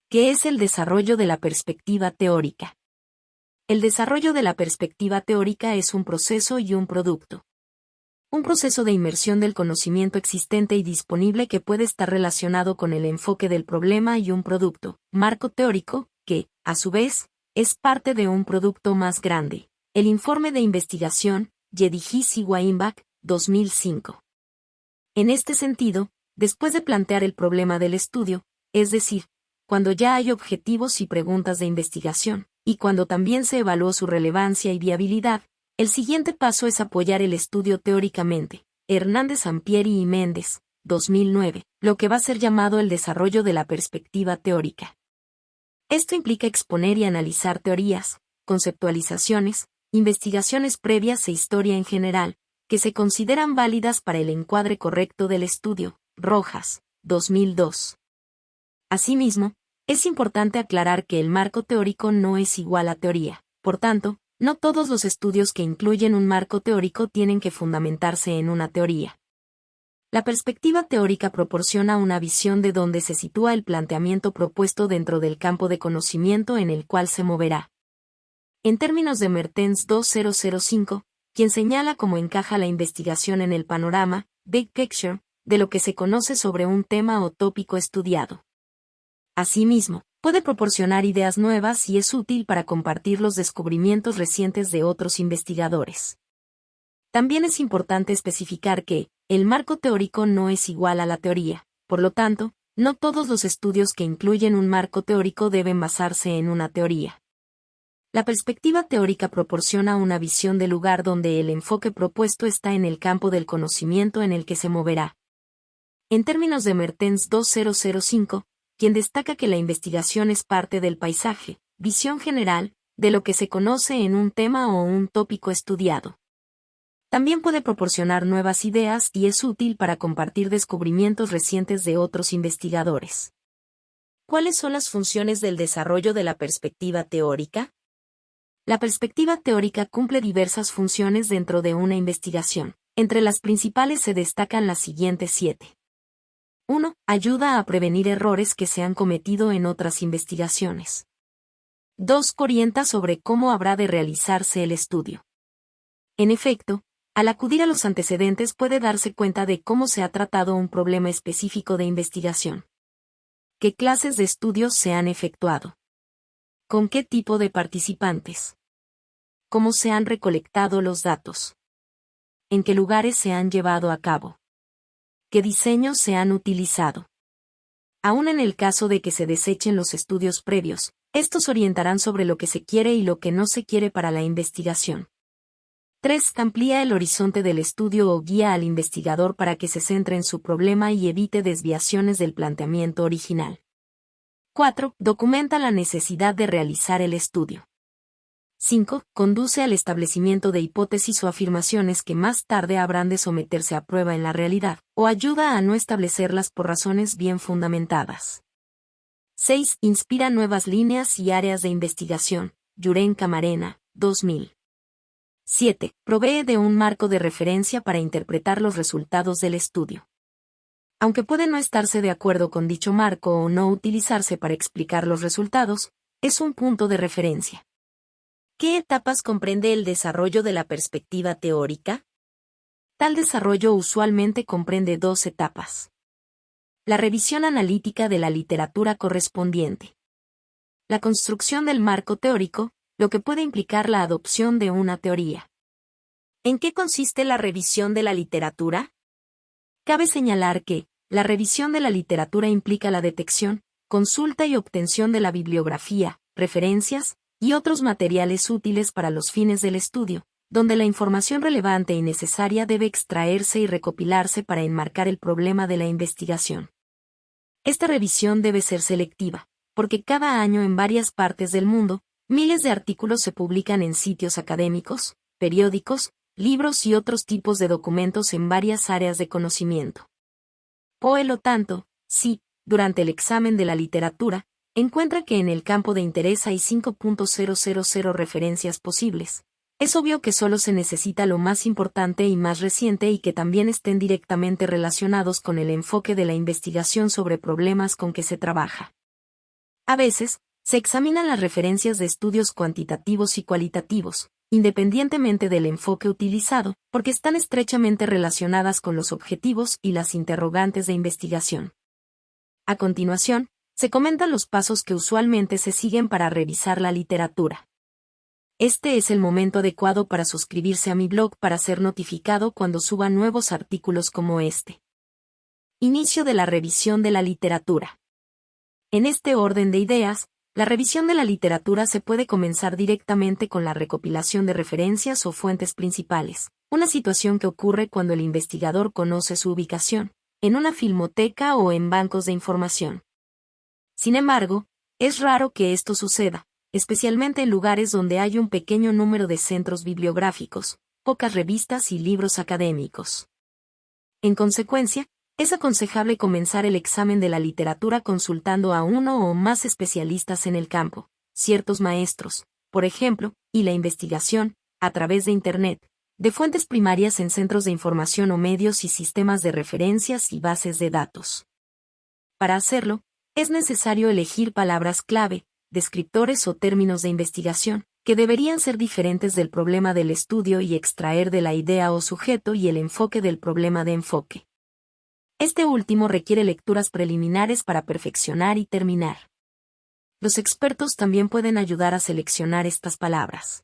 ¿Qué es el desarrollo de la perspectiva teórica? El desarrollo de la perspectiva teórica es un proceso y un producto. Un proceso de inmersión del conocimiento existente y disponible que puede estar relacionado con el enfoque del problema y un producto, marco teórico, que, a su vez, es parte de un producto más grande. El informe de investigación, Yedigiz y Weinbach, 2005. En este sentido, después de plantear el problema del estudio, es decir, cuando ya hay objetivos y preguntas de investigación, y cuando también se evaluó su relevancia y viabilidad, el siguiente paso es apoyar el estudio teóricamente. Hernández Sampieri y Méndez, 2009, lo que va a ser llamado el desarrollo de la perspectiva teórica. Esto implica exponer y analizar teorías, conceptualizaciones, investigaciones previas e historia en general, que se consideran válidas para el encuadre correcto del estudio. Rojas, 2002. Asimismo, es importante aclarar que el marco teórico no es igual a teoría. Por tanto, no todos los estudios que incluyen un marco teórico tienen que fundamentarse en una teoría. La perspectiva teórica proporciona una visión de dónde se sitúa el planteamiento propuesto dentro del campo de conocimiento en el cual se moverá. En términos de Mertens 2005, quien señala cómo encaja la investigación en el panorama, Big Picture, de lo que se conoce sobre un tema o tópico estudiado. Asimismo, puede proporcionar ideas nuevas y es útil para compartir los descubrimientos recientes de otros investigadores. También es importante especificar que, el marco teórico no es igual a la teoría, por lo tanto, no todos los estudios que incluyen un marco teórico deben basarse en una teoría. La perspectiva teórica proporciona una visión del lugar donde el enfoque propuesto está en el campo del conocimiento en el que se moverá. En términos de Mertens 2005, quien destaca que la investigación es parte del paisaje, visión general, de lo que se conoce en un tema o un tópico estudiado. También puede proporcionar nuevas ideas y es útil para compartir descubrimientos recientes de otros investigadores. ¿Cuáles son las funciones del desarrollo de la perspectiva teórica? La perspectiva teórica cumple diversas funciones dentro de una investigación. Entre las principales se destacan las siguientes 7. 1. Ayuda a prevenir errores que se han cometido en otras investigaciones. 2. Orienta sobre cómo habrá de realizarse el estudio. En efecto, al acudir a los antecedentes puede darse cuenta de cómo se ha tratado un problema específico de investigación. ¿Qué clases de estudios se han efectuado? ¿Con qué tipo de participantes? ¿Cómo se han recolectado los datos? ¿En qué lugares se han llevado a cabo? ¿Qué diseños se han utilizado? Aún en el caso de que se desechen los estudios previos, estos orientarán sobre lo que se quiere y lo que no se quiere para la investigación. 3. Amplía el horizonte del estudio o guía al investigador para que se centre en su problema y evite desviaciones del planteamiento original. 4. Documenta la necesidad de realizar el estudio. 5. Conduce al establecimiento de hipótesis o afirmaciones que más tarde habrán de someterse a prueba en la realidad, o ayuda a no establecerlas por razones bien fundamentadas. 6. Inspira nuevas líneas y áreas de investigación. Yuren Camarena, 2000. 7. Provee de un marco de referencia para interpretar los resultados del estudio. Aunque puede no estarse de acuerdo con dicho marco o no utilizarse para explicar los resultados, es un punto de referencia. ¿Qué etapas comprende el desarrollo de la perspectiva teórica? Tal desarrollo usualmente comprende 2 etapas. La revisión analítica de la literatura correspondiente. La construcción del marco teórico, lo que puede implicar la adopción de una teoría. ¿En qué consiste la revisión de la literatura? Cabe señalar que, la revisión de la literatura implica la detección, consulta y obtención de la bibliografía, referencias, y otros materiales útiles para los fines del estudio, donde la información relevante y necesaria debe extraerse y recopilarse para enmarcar el problema de la investigación. Esta revisión debe ser selectiva, porque cada año en varias partes del mundo, miles de artículos se publican en sitios académicos, periódicos, libros y otros tipos de documentos en varias áreas de conocimiento. Por lo tanto, si, durante el examen de la literatura, encuentra que en el campo de interés hay 5.000 referencias posibles. Es obvio que solo se necesita lo más importante y más reciente y que también estén directamente relacionados con el enfoque de la investigación sobre problemas con que se trabaja. A veces, se examinan las referencias de estudios cuantitativos y cualitativos, independientemente del enfoque utilizado, porque están estrechamente relacionadas con los objetivos y las interrogantes de investigación. A continuación, se comentan los pasos que usualmente se siguen para revisar la literatura. Este es el momento adecuado para suscribirse a mi blog para ser notificado cuando suba nuevos artículos como este. Inicio de la revisión de la literatura. En este orden de ideas, la revisión de la literatura se puede comenzar directamente con la recopilación de referencias o fuentes principales, una situación que ocurre cuando el investigador conoce su ubicación, en una filmoteca o en bancos de información. Sin embargo, es raro que esto suceda, especialmente en lugares donde hay un pequeño número de centros bibliográficos, pocas revistas y libros académicos. En consecuencia, es aconsejable comenzar el examen de la literatura consultando a uno o más especialistas en el campo, ciertos maestros, por ejemplo, y la investigación, a través de Internet, de fuentes primarias en centros de información o medios y sistemas de referencias y bases de datos. Para hacerlo, es necesario elegir palabras clave, descriptores o términos de investigación, que deberían ser diferentes del problema del estudio y extraer de la idea o sujeto y el enfoque del problema de enfoque. Este último requiere lecturas preliminares para perfeccionar y terminar. Los expertos también pueden ayudar a seleccionar estas palabras.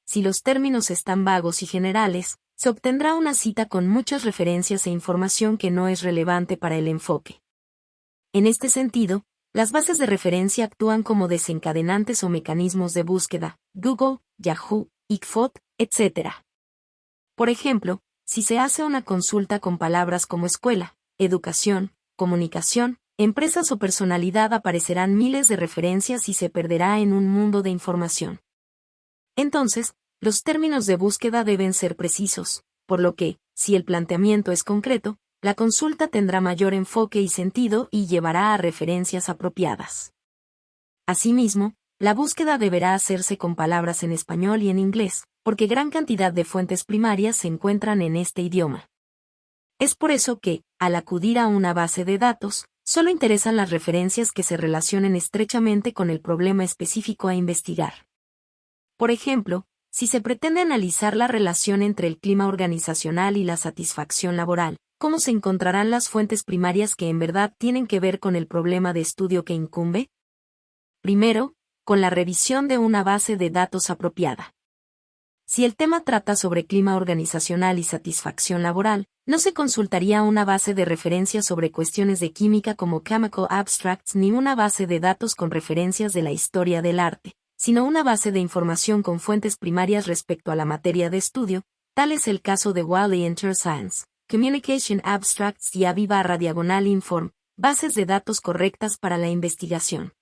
Si los términos están vagos y generales, se obtendrá una cita con muchas referencias e información que no es relevante para el enfoque. En este sentido, las bases de referencia actúan como desencadenantes o mecanismos de búsqueda, Google, Yahoo, ICFOD, etc. Por ejemplo, si se hace una consulta con palabras como escuela, educación, comunicación, empresas o personalidad aparecerán miles de referencias y se perderá en un mundo de información. Entonces, los términos de búsqueda deben ser precisos, por lo que, si el planteamiento es concreto, la consulta tendrá mayor enfoque y sentido y llevará a referencias apropiadas. Asimismo, la búsqueda deberá hacerse con palabras en español y en inglés, porque gran cantidad de fuentes primarias se encuentran en este idioma. Es por eso que, al acudir a una base de datos, solo interesan las referencias que se relacionen estrechamente con el problema específico a investigar. Por ejemplo, si se pretende analizar la relación entre el clima organizacional y la satisfacción laboral, ¿cómo se encontrarán las fuentes primarias que en verdad tienen que ver con el problema de estudio que incumbe? Primero, con la revisión de una base de datos apropiada. Si el tema trata sobre clima organizacional y satisfacción laboral, no se consultaría una base de referencias sobre cuestiones de química como Chemical Abstracts ni una base de datos con referencias de la historia del arte, sino una base de información con fuentes primarias respecto a la materia de estudio. Tal es el caso de Wiley InterScience, Communication Abstracts y AVI/Inform, bases de datos correctas para la investigación.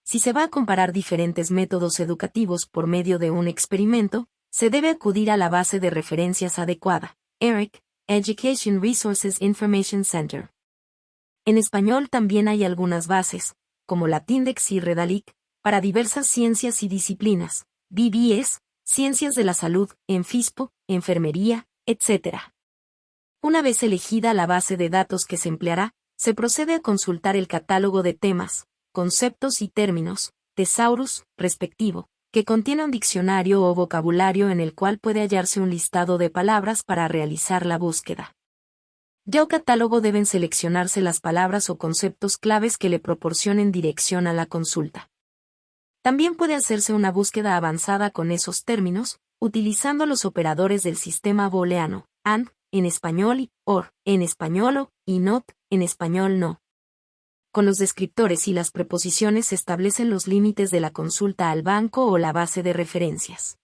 Si se va a comparar diferentes métodos educativos por medio de un experimento, se debe acudir a la base de referencias adecuada, ERIC, Education Resources Information Center. En español también hay algunas bases, como Latindex y Redalic, para diversas ciencias y disciplinas, BBS, Ciencias de la Salud, Enfispo, Enfermería, etc. Una vez elegida la base de datos que se empleará, se procede a consultar el catálogo de temas, conceptos y términos, Thesaurus, respectivo, que contiene un diccionario o vocabulario en el cual puede hallarse un listado de palabras para realizar la búsqueda. Del catálogo deben seleccionarse las palabras o conceptos claves que le proporcionen dirección a la consulta. También puede hacerse una búsqueda avanzada con esos términos, utilizando los operadores del sistema booleano, AND, en español y OR, en español o, y NOT, en español no. Con los descriptores y las preposiciones se establecen los límites de la consulta al banco o la base de referencias.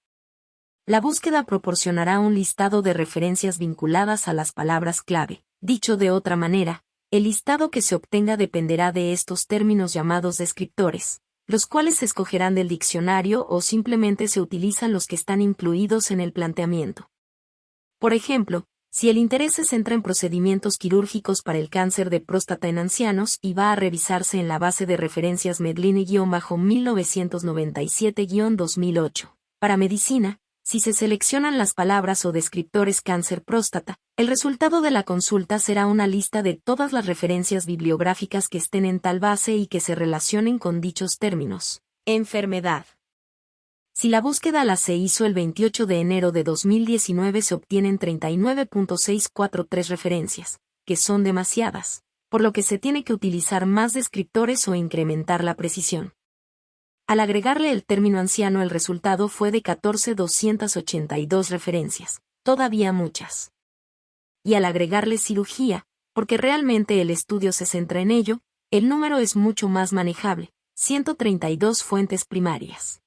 La búsqueda proporcionará un listado de referencias vinculadas a las palabras clave. Dicho de otra manera, el listado que se obtenga dependerá de estos términos llamados descriptores, los cuales se escogerán del diccionario o simplemente se utilizan los que están incluidos en el planteamiento. Por ejemplo, si el interés se centra en procedimientos quirúrgicos para el cáncer de próstata en ancianos y va a revisarse en la base de referencias Medline-1997-2008, para medicina, Si se seleccionan las palabras o descriptores cáncer próstata, el resultado de la consulta será una lista de todas las referencias bibliográficas que estén en tal base y que se relacionen con dichos términos. Enfermedad. Si la búsqueda se hizo el 28 de enero de 2019, se obtienen 39.643 referencias, que son demasiadas, por lo que se tiene que utilizar más descriptores o incrementar la precisión. Al agregarle el término anciano, el resultado fue de 14.282 referencias, todavía muchas. Y al agregarle cirugía, porque realmente el estudio se centra en ello, el número es mucho más manejable, 132 fuentes primarias.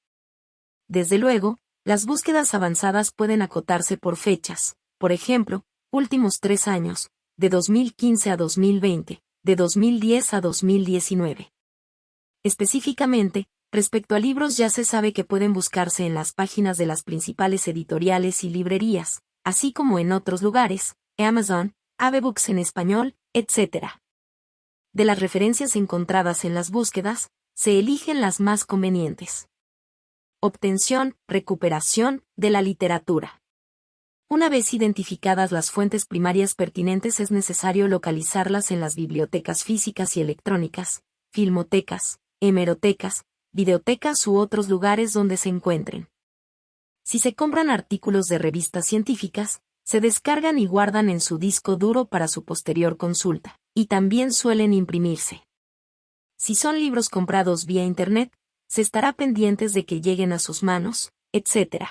Desde luego, las búsquedas avanzadas pueden acotarse por fechas, por ejemplo, últimos 3 años, de 2015 a 2020, de 2010 a 2019. Específicamente, respecto a libros, ya se sabe que pueden buscarse en las páginas de las principales editoriales y librerías, así como en otros lugares, Amazon, AbeBooks en español, etc. De las referencias encontradas en las búsquedas, se eligen las más convenientes. Obtención, recuperación, de la literatura. Una vez identificadas las fuentes primarias pertinentes, es necesario localizarlas en las bibliotecas físicas y electrónicas, filmotecas, hemerotecas, videotecas u otros lugares donde se encuentren. Si se compran artículos de revistas científicas, se descargan y guardan en su disco duro para su posterior consulta, y también suelen imprimirse. Si son libros comprados vía Internet, se estará pendientes de que lleguen a sus manos, etc.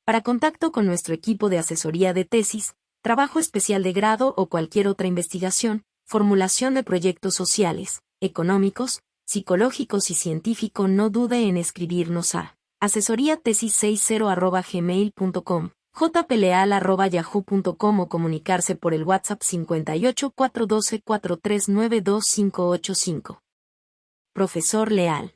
Para contacto con nuestro equipo de asesoría de tesis, trabajo especial de grado o cualquier otra investigación, formulación de proyectos sociales, económicos, psicológicos y científico, no dude en escribirnos a asesoríatesis60@gmail.com, jpleal@yahoo.com o comunicarse por el WhatsApp 58 412 4392585. Profesor Leal.